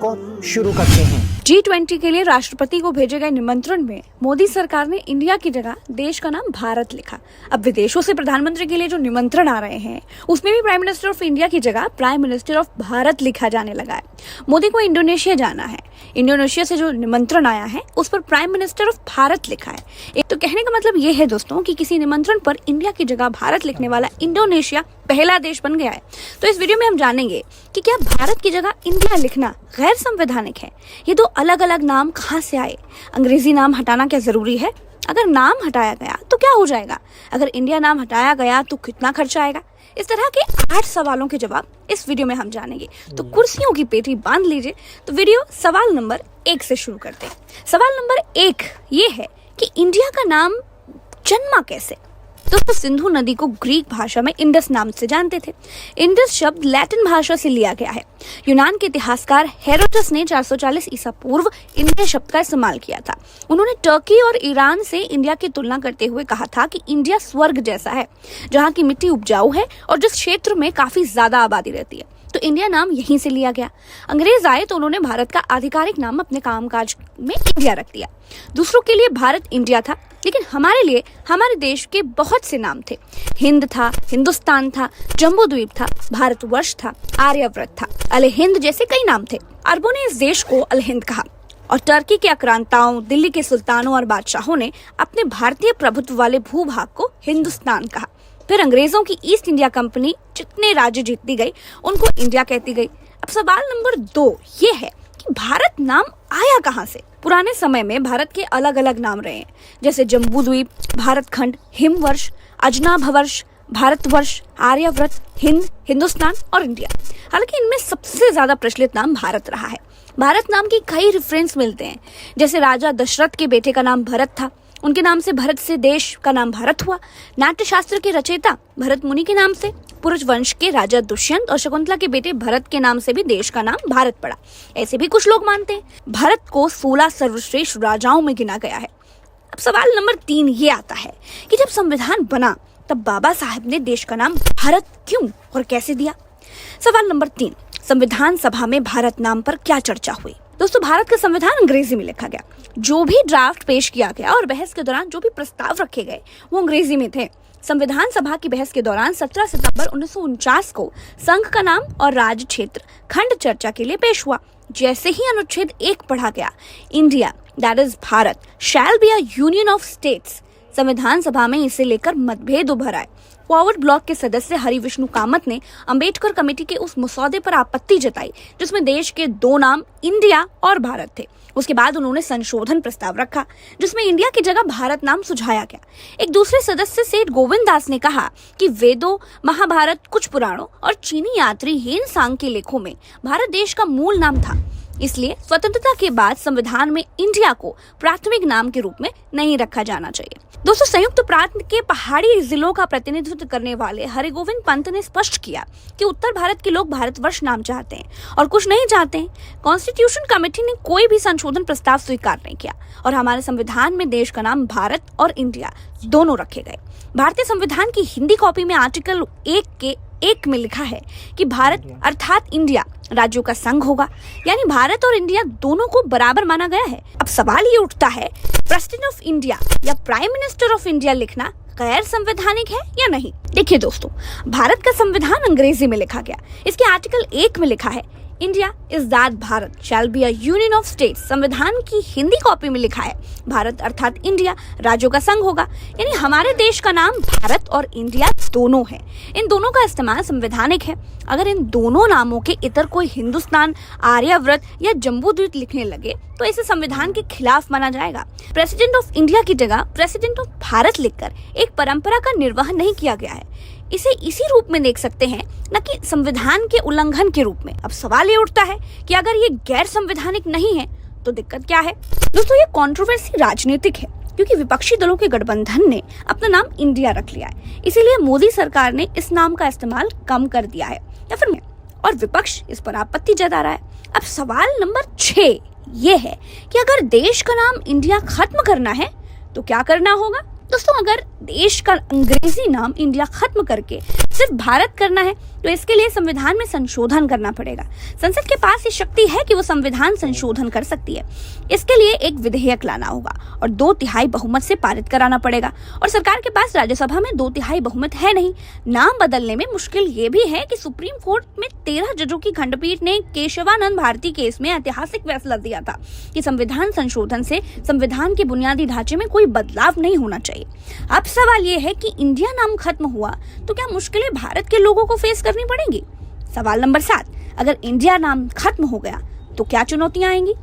को शुरू करते हैं। G20 के लिए राष्ट्रपति को भेजे गए निमंत्रण में मोदी सरकार ने इंडिया की जगह देश का नाम भारत लिखा। अब विदेशों से प्रधानमंत्री के लिए जो निमंत्रण आ रहे हैं उसमें भी प्राइम मिनिस्टर ऑफ इंडिया की जगह प्राइम मिनिस्टर ऑफ भारत लिखा जाने लगा है। मोदी को इंडोनेशिया जाना है, इंडोनेशिया से जो निमंत्रण आया है उस पर प्राइम मिनिस्टर ऑफ भारत लिखा है। एक तो कहने का मतलब ये है दोस्तों कि किसी निमंत्रण पर इंडिया की जगह भारत लिखने वाला इंडोनेशिया पहला देश बन गया है। तो इस वीडियो में हम जानेंगे कि क्या भारत की जगह इंडिया लिखना गैर संवैधानिक है। ये दो अलग अलग नाम कहाँ से आए, अंग्रेजी नाम हटाना क्या जरूरी है, अगर नाम हटाया गया तो क्या हो जाएगा, अगर इंडिया नाम हटाया गया तो कितना खर्चा आएगा। इस तरह के 8 सवालों के जवाब इस वीडियो में हम जानेंगे। तो कुर्सियों की पेटी बांध लीजिए। तो वीडियो सवाल नंबर 1 से शुरू करते हैं। सवाल नंबर 1 ये है कि इंडिया का नाम जन्मा कैसे। दोस्तों, सिंधु नदी को ग्रीक भाषा में इंडस नाम से जानते थे। इंडस शब्द लैटिन भाषा से लिया गया है। यूनान के इतिहासकार हेरोडोटस ने 440 ईसा पूर्व इंडिया शब्द का इस्तेमाल किया था। उन्होंने टर्की और ईरान से इंडिया की तुलना करते हुए कहा था कि इंडिया स्वर्ग जैसा है, जहाँ की मिट्टी उपजाऊ है और जिस क्षेत्र में काफी ज्यादा आबादी रहती है। तो इंडिया नाम यहीं से लिया गया। अंग्रेज आए तो उन्होंने भारत का आधिकारिक नाम अपने कामकाज में इंडिया रख दिया। दूसरों के लिए भारत इंडिया था, लेकिन हमारे लिए हमारे देश के बहुत से नाम थे। हिंद था, हिंदुस्तान था, जम्बू द्वीप था, भारतवर्ष था, आर्यव्रत था, अल हिंद जैसे कई नाम थे। अरबों ने इस देश को अल हिंद कहा और टर्की के आक्रांताओं, दिल्ली के सुल्तानों और बादशाहों ने अपने भारतीय प्रभुत्व वाले भूभाग को हिंदुस्तान कहा। फिर अंग्रेजों की ईस्ट इंडिया कंपनी जितने राज्य जीतती गई उनको इंडिया कहती गई। अब सवाल नंबर 2 ये है कि भारत नाम आया कहाँ से। पुराने समय में भारत के अलग अलग नाम रहे हैं, जैसे जम्बू द्वीप, भारतखंड, हिमवर्ष, अजनाभवर्ष, भारतवर्ष, आर्यव्रत, हिंद, हिंदुस्तान और इंडिया। हालांकि इनमें सबसे ज्यादा प्रचलित नाम भारत रहा है। भारत नाम के कई रेफरेंस मिलते हैं, जैसे राजा दशरथ के बेटे का नाम भरत था, उनके नाम से भरत से देश का नाम भारत हुआ। नाट्य शास्त्र के रचयिता भरत मुनि के नाम से पुरुष वंश के राजा दुष्यंत और शकुंतला के बेटे भरत के नाम से भी देश का नाम भारत पड़ा। ऐसे भी कुछ लोग मानते हैं। भारत को 16 सर्वश्रेष्ठ राजाओं में गिना गया है। अब सवाल नंबर 3 ये आता है कि जब संविधान बना तब बाबा साहब ने देश का नाम भारत क्यों और कैसे दिया। सवाल नंबर 3, संविधान सभा में भारत नाम पर क्या चर्चा हुई। दोस्तों, भारत का संविधान अंग्रेजी में लिखा गया। जो भी ड्राफ्ट पेश किया गया और बहस के दौरान जो भी प्रस्ताव रखे गए वो अंग्रेजी में थे। संविधान सभा की बहस के दौरान 17 सितंबर 1949 को संघ का नाम और राज्य क्षेत्र खंड चर्चा के लिए पेश हुआ। जैसे ही अनुच्छेद 1 पढ़ा गया, India that is Bharat shall be a union of states, संविधान सभा में इसे लेकर मतभेद उभर आए। फॉरवर्ड ब्लॉक के सदस्य हरि विष्णु कामत ने अंबेडकर कमेटी के उस मसौदे पर आपत्ति जताई जिसमें देश के 2 नाम इंडिया और भारत थे। उसके बाद उन्होंने संशोधन प्रस्ताव रखा जिसमें इंडिया की जगह भारत नाम सुझाया गया। एक दूसरे सदस्य सेठ गोविंद दास ने कहा कि वेदों, महाभारत, कुछ पुराणों और चीनी यात्री हेन सांग के लेखों में भारत देश का मूल नाम था, इसलिए स्वतंत्रता के बाद संविधान में इंडिया को प्राथमिक नाम के रूप में नहीं रखा जाना चाहिए। दोस्तों, संयुक्त प्रांत के पहाड़ी जिलों का प्रतिनिधित्व करने वाले हरिगोविंद पंत ने स्पष्ट किया कि उत्तर भारत के लोग भारतवर्ष नाम चाहते हैं और कुछ नहीं चाहते हैं। कॉन्स्टिट्यूशन कमेटी ने कोई भी संशोधन प्रस्ताव स्वीकार नहीं किया और हमारे संविधान में देश का नाम भारत और इंडिया दोनों रखे गए। भारतीय संविधान की हिंदी कॉपी में आर्टिकल 1 के 1 में लिखा है कि भारत अर्थात इंडिया राज्यों का संघ होगा, यानी भारत और इंडिया दोनों को बराबर माना गया है। अब सवाल ये उठता है, प्रेसिडेंट ऑफ इंडिया या प्राइम मिनिस्टर ऑफ इंडिया लिखना गैर संवैधानिक है या नहीं। देखिए दोस्तों, भारत का संविधान अंग्रेजी में लिखा गया। इसके आर्टिकल 1 में लिखा है India is that Bharat shall be a union of states. संविधान की हिंदी कॉपी में लिखा है भारत अर्थात इंडिया राज्यों का संघ होगा, यानी हमारे देश का नाम भारत और इंडिया दोनों है। इन दोनों का इस्तेमाल संवैधानिक है। अगर इन दोनों नामों के इतर कोई हिंदुस्तान, आर्यव्रत या जम्बू द्वीप लिखने लगे तो इसे संविधान के खिलाफ माना जाएगा। प्रेसिडेंट ऑफ इंडिया की जगह प्रेसिडेंट ऑफ भारत लिखकर एक परंपरा का निर्वहन नहीं किया गया है। इसे इसी रूप में देख सकते हैं, न कि संविधान के उल्लंघन के रूप में। अब सवाल ये उठता है कि अगर ये गैर संवैधानिक नहीं है तो दिक्कत क्या है। दोस्तों, ये कंट्रोवर्सी राजनीतिक है क्योंकि विपक्षी दलों के गठबंधन ने अपना नाम इंडिया रख लिया है, इसीलिए मोदी सरकार ने इस नाम का इस्तेमाल कम कर दिया है या फिर और विपक्ष इस पर आपत्ति जता रहा है। अब सवाल नंबर 6 ये है कि अगर देश का नाम इंडिया खत्म करना है तो क्या करना होगा। दोस्तों, अगर देश का अंग्रेजी नाम इंडिया खत्म करके सिर्फ भारत करना है तो इसके लिए संविधान में संशोधन करना पड़ेगा। संसद के पास ये शक्ति है कि वो संविधान संशोधन कर सकती है। इसके लिए एक विधेयक लाना होगा और 2/3 बहुमत से पारित कराना पड़ेगा। और सरकार के पास राज्यसभा में 2/3 बहुमत है नहीं। नाम बदलने में मुश्किल ये भी है कि सुप्रीम कोर्ट में 13 जजों की खंडपीठ ने केशवानंद भारती केस में ऐतिहासिक फैसला दिया था कि संविधान संशोधन से संविधान के बुनियादी ढांचे में कोई बदलाव नहीं होना चाहिए। अब सवाल ये है कि इंडिया नाम खत्म हुआ तो क्या मुश्किलें भारत के लोगों को फेस करनी पड़ेंगी? सवाल नंबर 7, अगर इंडिया नाम खत्म हो गया तो क्या चुनौतियां आएंगी?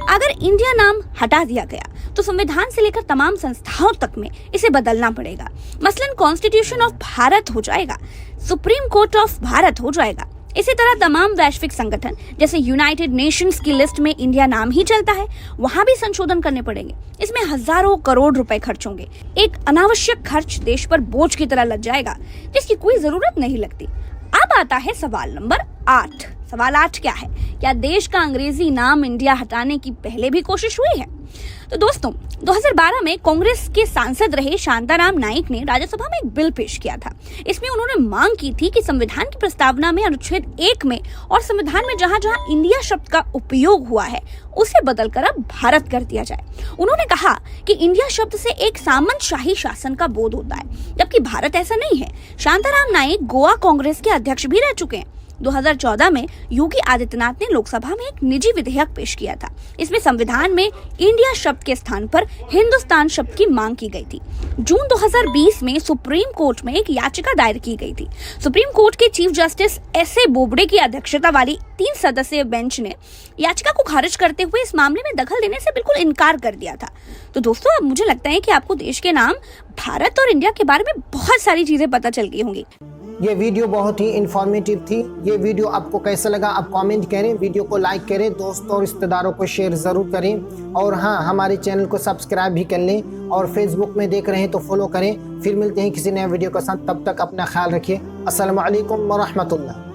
अगर इंडिया नाम हटा दिया गया तो संविधान से लेकर तमाम संस्थाओं तक में इसे बदलना पड़ेगा। मसलन कॉन्स्टिट्यूशन ऑफ भारत हो जाएगा, सुप्रीम कोर्ट ऑफ भारत हो जाएगा। इसी तरह तमाम वैश्विक संगठन जैसे यूनाइटेड नेशंस की लिस्ट में इंडिया नाम ही चलता है, वहां भी संशोधन करने पड़ेंगे। इसमें हजारों करोड़ रुपए खर्च होंगे। एक अनावश्यक खर्च देश पर बोझ की तरह लग जाएगा जिसकी कोई जरूरत नहीं लगती। अब आता है सवाल नंबर 8। सवाल 8 क्या है? क्या देश का अंग्रेजी नाम इंडिया हटाने की पहले भी कोशिश हुई है? तो दोस्तों, 2012 में कांग्रेस के सांसद रहे शांताराम नाइक ने राज्यसभा में एक बिल पेश किया था। इसमें उन्होंने मांग की थी कि संविधान की प्रस्तावना में अनुच्छेद 1 में और संविधान में जहां जहां इंडिया शब्द का उपयोग हुआ है उसे बदलकर अब भारत कर दिया जाए। उन्होंने कहा कि इंडिया शब्द से एक सामंतशाही शासन का बोध होता है, जबकि भारत ऐसा नहीं है। शांताराम नाइक गोवा कांग्रेस के अध्यक्ष भी रह चुके हैं। 2014 में योगी आदित्यनाथ ने लोकसभा में एक निजी विधेयक पेश किया था। इसमें संविधान में इंडिया शब्द के स्थान पर हिंदुस्तान शब्द की मांग की गई थी। जून 2020 में सुप्रीम कोर्ट में एक याचिका दायर की गई थी। सुप्रीम कोर्ट के चीफ जस्टिस एस.ए. बोबडे की अध्यक्षता वाली 3 सदस्यीय बेंच ने याचिका को खारिज करते हुए इस मामले में दखल देने से बिल्कुल इनकार कर दिया था। तो दोस्तों, अब मुझे लगता है कि आपको देश के नाम भारत और इंडिया के बारे में बहुत सारी चीजें पता चल गई होंगी। ये वीडियो बहुत ही इंफॉर्मेटिव थी। ये वीडियो आपको कैसा लगा आप कमेंट करें, वीडियो को लाइक करें, दोस्तों और रिश्तेदारों को शेयर ज़रूर करें। और हाँ, हमारे चैनल को सब्सक्राइब भी कर लें और फेसबुक में देख रहे हैं तो फॉलो करें। फिर मिलते हैं किसी नए वीडियो के साथ, तब तक अपना ख्याल रखिए। अस्सलामु अलैकुम व रहमतुल्लाह।